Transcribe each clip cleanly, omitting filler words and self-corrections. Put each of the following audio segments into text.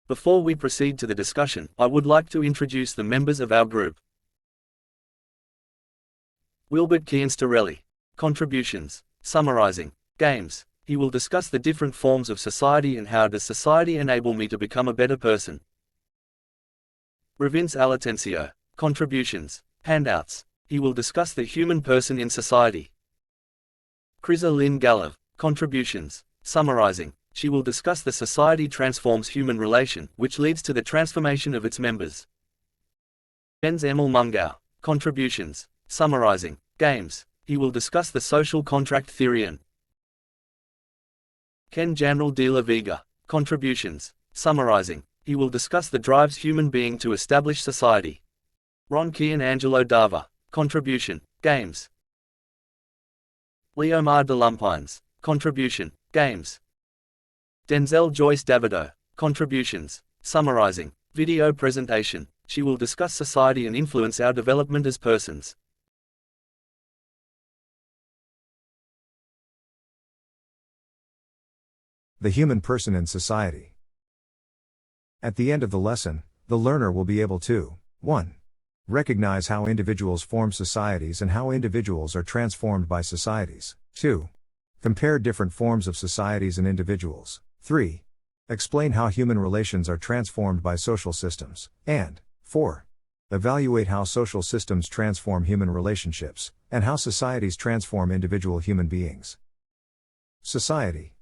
Before we proceed to the discussion, I would like to introduce the members of our group. Wilbert Chianstarelli. Contributions. Summarizing. Games. He will discuss the different forms of society and how does society enable me to become a better person. Ravince Alatencio. Contributions. Handouts. He will discuss the human person in society. Krisa Lynn Galov. Contributions. Summarizing. She will discuss the society transforms human relation, which leads to the transformation of its members. Jens Emil Mungau. Contributions. Summarizing. Games. He will discuss the social contract theory and Ken General de la Vega. Contributions. Summarizing. He will discuss the drives human being to establish society. Ron Kian Angelo Dava. Contribution. Games. Leomar de Lumpines. Contribution. Games. Denzel Joyce Davido. Contributions. Summarizing. Video presentation. She will discuss society and influence our development as persons. The human person in society. At the end of the lesson, the learner will be able to 1. Recognize how individuals form societies and how individuals are transformed by societies. 2. Compare different forms of societies and individuals. 3. Explain how human relations are transformed by social systems. And 4. Evaluate how social systems transform human relationships, and how societies transform individual human beings. Society.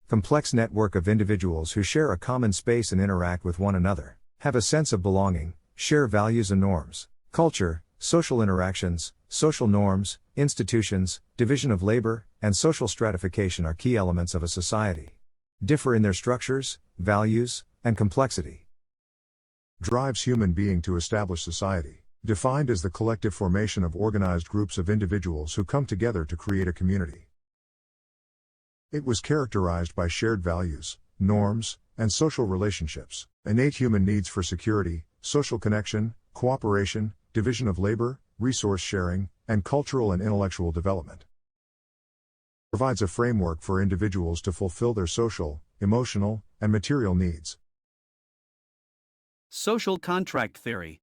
Complex network of individuals who share a common space and interact with one another, have a sense of belonging, share values and norms. Culture, social interactions, social norms, institutions, division of labor, and social stratification are key elements of a society. Differ in their structures, values, and complexity. Drives human being to establish society, defined as the collective formation of organized groups of individuals who come together to create a community. It was characterized by shared values, norms, and social relationships, innate human needs for security, social connection, cooperation, division of labor, resource sharing, and cultural and intellectual development. Provides a framework for individuals to fulfill their social, emotional, and material needs. Social contract theory.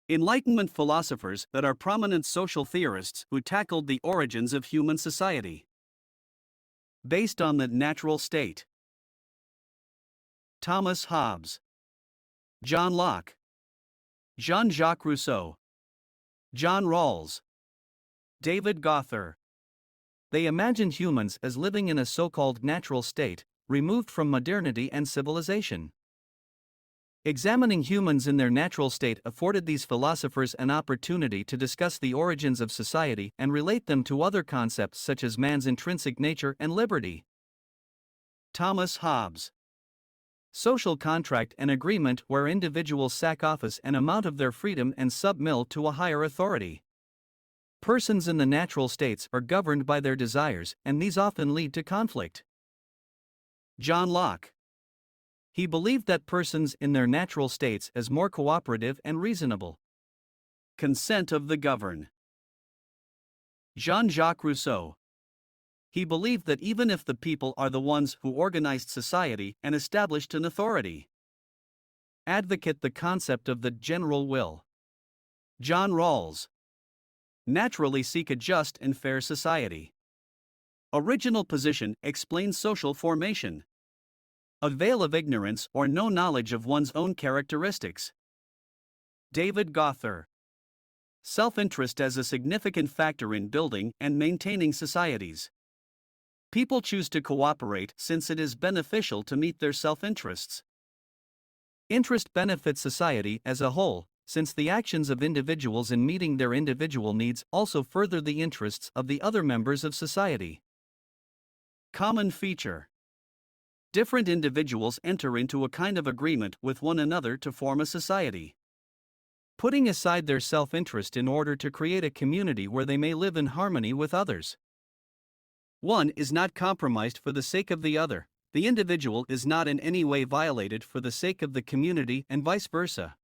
Enlightenment philosophers that are prominent social theorists who tackled the origins of human society. Based on the natural state. Thomas Hobbes, John Locke, Jean-Jacques Rousseau, John Rawls, David Gauthur. They imagined humans as living in a so-called natural state, removed from modernity and civilization. Examining humans in their natural state afforded these philosophers an opportunity to discuss the origins of society and relate them to other concepts such as man's intrinsic nature and liberty. Thomas Hobbes. Social contract, an agreement where individuals sack office an amount of their freedom and submit to a higher authority. Persons in the natural states are governed by their desires, and these often lead to conflict. John Locke. He believed that persons in their natural states as more cooperative and reasonable. Consent of the governed. Jean-Jacques Rousseau. He believed that even if the people are the ones who organized society and established an authority. Advocate the concept of the general will. John Rawls. Naturally seek a just and fair society. Original position explains social formation. A veil of ignorance or no knowledge of one's own characteristics. David Gauthur. Self-interest as a significant factor in building and maintaining societies. People choose to cooperate since it is beneficial to meet their self-interests. Interest benefits society as a whole, since the actions of individuals in meeting their individual needs also further the interests of the other members of society. Common feature. Different individuals enter into a kind of agreement with one another to form a society. Putting aside their self-interest in order to create a community where they may live in harmony with others. One is not compromised for the sake of the other, the individual is not in any way violated for the sake of the community and vice versa.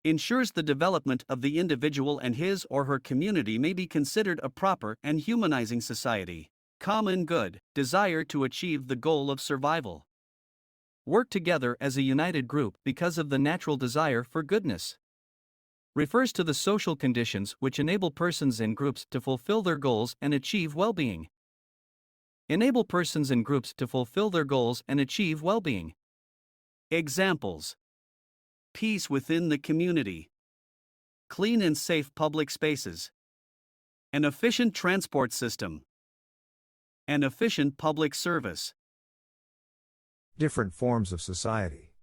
Ensures the development of the individual and his or her community may be considered a proper and humanizing society. Common good, desire to achieve the goal of survival. work together as a united group because of the natural desire for goodness. Refers to the social conditions which enable persons in groups to fulfill their goals and achieve well-being. Enable persons in groups to fulfill their goals and achieve well-being. Examples: peace within the community, clean and safe public spaces, an efficient transport system, an efficient public service. Different forms of society.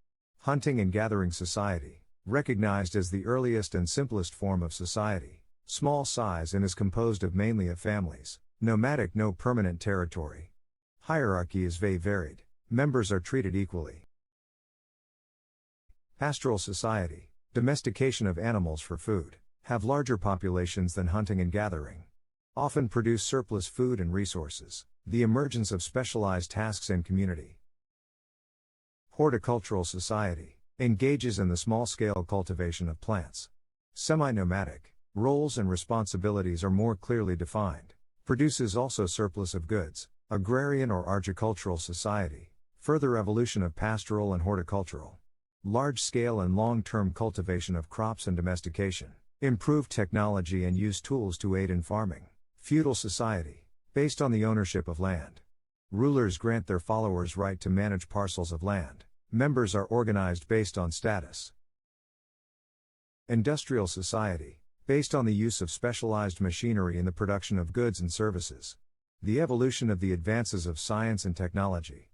Hunting and gathering society, recognized as the earliest and simplest form of society. Small size and is composed of mainly of families. Nomadic, no permanent territory. Hierarchy is varied. Members are treated equally. Pastoral society, domestication of animals for food, have larger populations than hunting and gathering. Often produce surplus food and resources. The emergence of specialized tasks in community. Horticultural society, engages in the small-scale cultivation of plants. Semi-nomadic, roles and responsibilities are more clearly defined. Produces also surplus of goods. Agrarian or agricultural society, further evolution of pastoral and horticultural. Large-scale and long-term cultivation of crops and domestication. Improved technology and use tools to aid in farming. Feudal society, based on the ownership of land. Rulers grant their followers right to manage parcels of land. Members are organized based on status. Industrial society, based on the use of specialized machinery in the production of goods and services. The evolution of the advances of science and technology.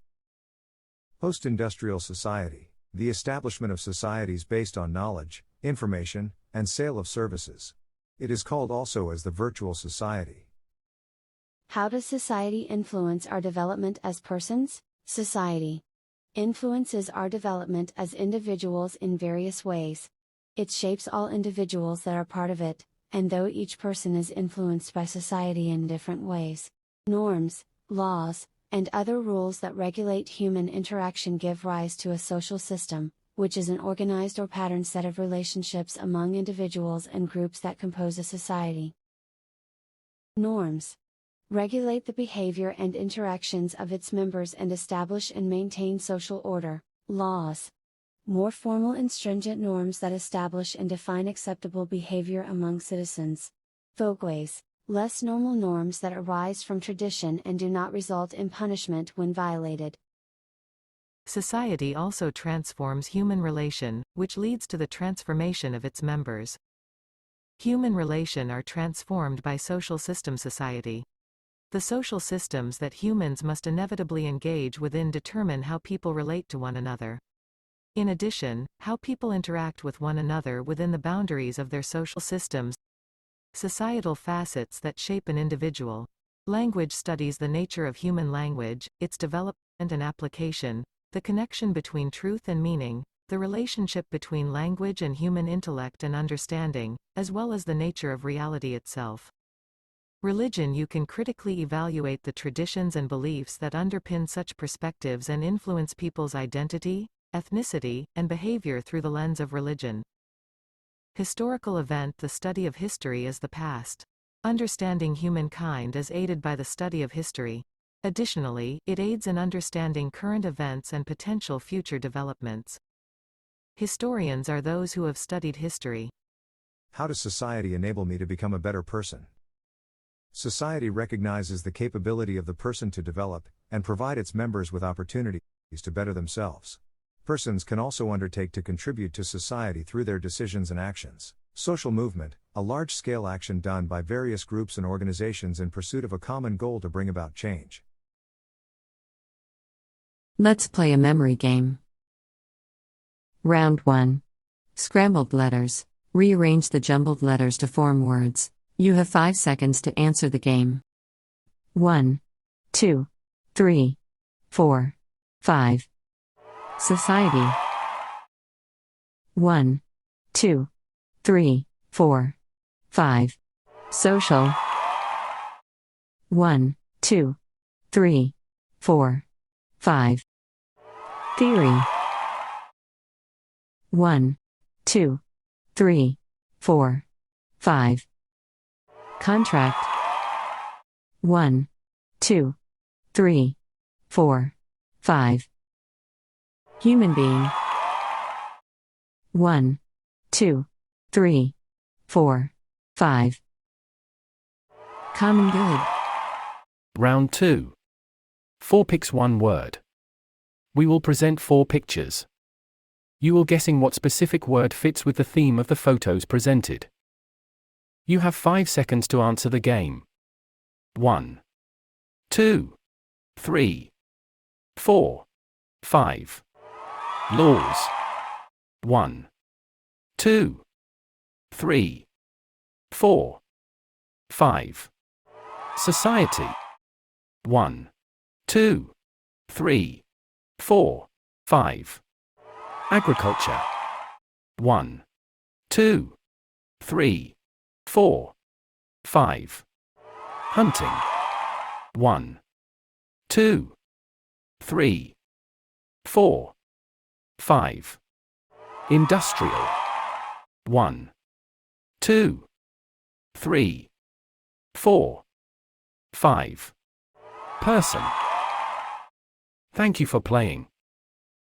Post-industrial society, the establishment of societies based on knowledge, information, and sale of services. It is called also as the virtual society. How does society influence our development as persons? Society influences our development as individuals in various ways. It shapes all individuals that are part of it, and though each person is influenced by society in different ways, norms, laws, and other rules that regulate human interaction give rise to a social system, which is an organized or patterned set of relationships among individuals and groups that compose a society. Norms regulate the behavior and interactions of its members and establish and maintain social order. Laws, more formal and stringent norms that establish and define acceptable behavior among citizens. Folkways, less normal norms that arise from tradition and do not result in punishment when violated. Society also transforms human relation, which leads to the transformation of its members. Human relation are transformed by social system society. The social systems that humans must inevitably engage within determine how people relate to one another. In addition, how people interact with one another within the boundaries of their social systems. Societal facets that shape an individual. Language studies the nature of human language, its development and application, the connection between truth and meaning, the relationship between language and human intellect and understanding, as well as the nature of reality itself. Religion. You can critically evaluate the traditions and beliefs that underpin such perspectives and influence people's identity, ethnicity, and behavior through the lens of religion. Historical event. The study of history is the past. Understanding humankind is aided by the study of history. Additionally, it aids in understanding current events and potential future developments. Historians are those who have studied history. How does society enable me to become a better person? Society recognizes the capability of the person to develop, and provide its members with opportunities to better themselves. Persons can also undertake to contribute to society through their decisions and actions. Social movement, a large-scale action done by various groups and organizations in pursuit of a common goal to bring about change. Let's play a memory game. Round 1. Scrambled letters. Rearrange the jumbled letters to form words. You have 5 seconds to answer the game. 1, 2, 3, 4, 5. Society. 1, 2, 3, 4, 5. Social. 1, 2, 3, 4, 5. Theory. 1, 2, 3, 4, 5. Contract. 1, 2, 3, 4, 5. Human being. 1, 2, 3, 4, 5. Common good. Round 2. 4 picks 1 word. We will present 4 pictures. You will guessing what specific word fits with the theme of the photos presented. You have 5 seconds to answer the game. 1, 2, 3, 4, 5. Laws. 1, 2, 3, 4, 5. Society. 1, 2, 3, 4, 5. Agriculture. 1, 2, 3, 4, 5. Hunting. 1, 2, 3, 4, 5. Industrial. 1, 2, 3, 4, 5. Person. Thank you for playing.